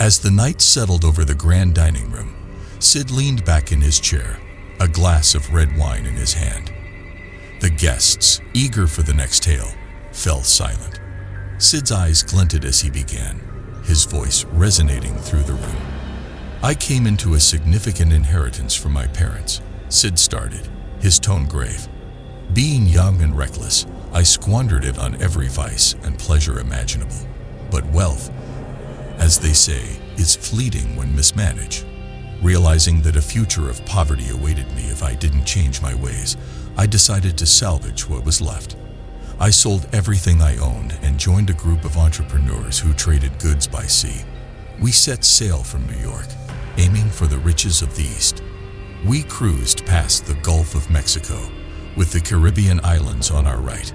As the night settled over the grand dining room, Sid leaned back in his chair, a glass of red wine in his hand. The guests, eager for the next tale, fell silent. Sid's eyes glinted as he began, his voice resonating through the room. "I came into a significant inheritance from my parents," Sid started, his tone grave. "Being young and reckless, I squandered it on every vice and pleasure imaginable. But wealth, as they say, is fleeting when mismanaged. Realizing that a future of poverty awaited me if I didn't change my ways, I decided to salvage what was left. I sold everything I owned and joined a group of entrepreneurs who traded goods by sea. We set sail from New York, aiming for the riches of the East. We cruised past the Gulf of Mexico, with the Caribbean islands on our right.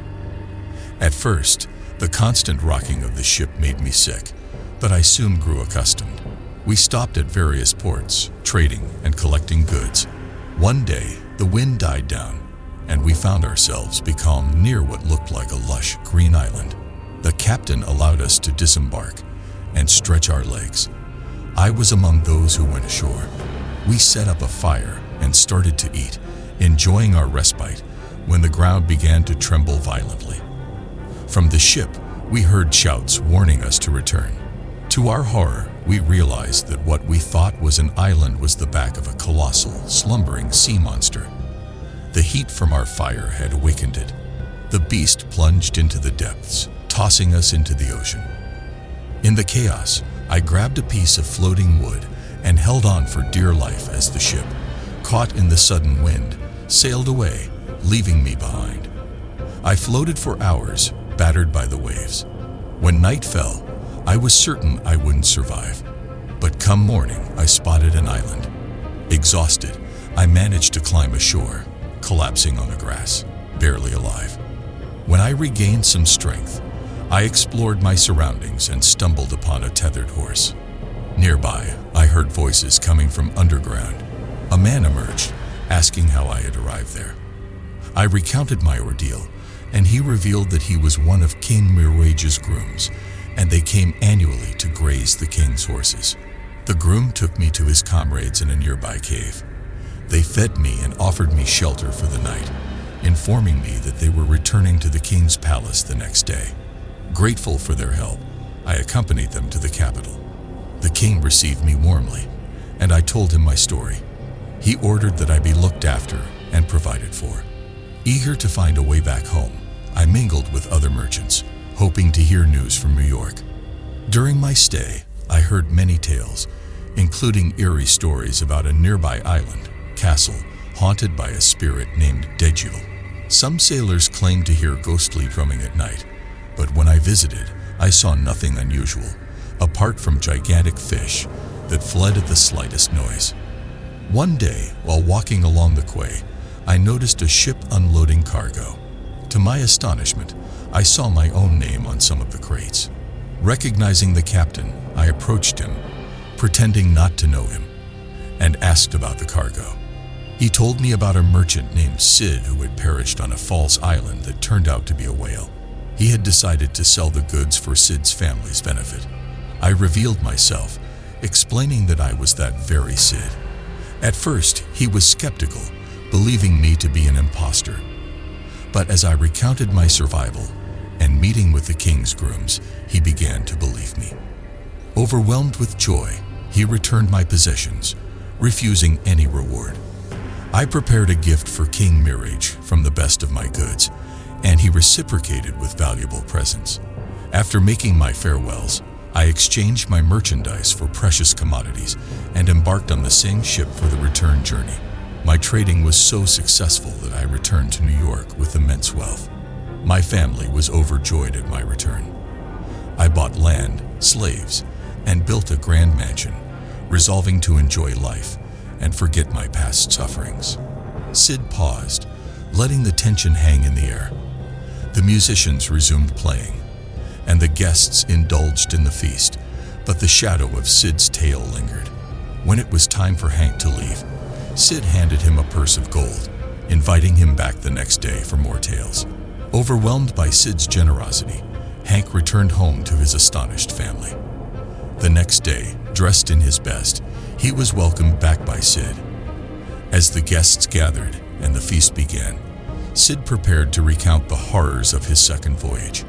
At first, the constant rocking of the ship made me sick, but I soon grew accustomed. We stopped at various ports, trading and collecting goods. One day, the wind died down, and we found ourselves becalmed near what looked like a lush green island. The captain allowed us to disembark and stretch our legs. I was among those who went ashore. We set up a fire and started to eat, enjoying our respite, when the ground began to tremble violently. From the ship, we heard shouts warning us to return. To our horror, we realized that what we thought was an island was the back of a colossal, slumbering sea monster. The heat from our fire had awakened it. The beast plunged into the depths, tossing us into the ocean. In the chaos, I grabbed a piece of floating wood and held on for dear life as the ship, caught in the sudden wind, sailed away, leaving me behind. I floated for hours, battered by the waves. When night fell, I was certain I wouldn't survive. But come morning, I spotted an island. Exhausted, I managed to climb ashore, collapsing on the grass, barely alive. When I regained some strength, I explored my surroundings and stumbled upon a tethered horse. Nearby, I heard voices coming from underground. A man emerged, asking how I had arrived there. I recounted my ordeal, and he revealed that he was one of King Mirage's grooms, and they came annually to graze the king's horses. The groom took me to his comrades in a nearby cave. They fed me and offered me shelter for the night, informing me that they were returning to the king's palace the next day. Grateful for their help, I accompanied them to the capital. The king received me warmly, and I told him my story. He ordered that I be looked after and provided for. Eager to find a way back home, I mingled with other merchants, hoping to hear news from New York. During my stay, I heard many tales, including eerie stories about a nearby island, castle, haunted by a spirit named Dejul. Some sailors claimed to hear ghostly drumming at night, but when I visited, I saw nothing unusual, apart from gigantic fish that fled at the slightest noise. One day, while walking along the quay, I noticed a ship unloading cargo. To my astonishment, I saw my own name on some of the crates. Recognizing the captain, I approached him, pretending not to know him, and asked about the cargo. He told me about a merchant named Sid who had perished on a false island that turned out to be a whale. He had decided to sell the goods for Sid's family's benefit. I revealed myself, explaining that I was that very Sid. At first, he was skeptical, believing me to be an imposter. But as I recounted my survival and meeting with the king's grooms, he began to believe me. Overwhelmed with joy, he returned my possessions, refusing any reward. I prepared a gift for King Mirage from the best of my goods, and he reciprocated with valuable presents. After making my farewells, I exchanged my merchandise for precious commodities and embarked on the same ship for the return journey. My trading was so successful that I returned to New York with immense wealth. My family was overjoyed at my return. I bought land, slaves, and built a grand mansion, resolving to enjoy life and forget my past sufferings. Sid paused, letting the tension hang in the air. The musicians resumed playing, and the guests indulged in the feast, but the shadow of Sid's tale lingered. When it was time for Hank to leave, Sid handed him a purse of gold, inviting him back the next day for more tales. Overwhelmed by Sid's generosity, Hank returned home to his astonished family. The next next day, dressed in his best, he was welcomed back by Sid. As the guests gathered and the feast began, Sid prepared to recount the horrors of his second voyage.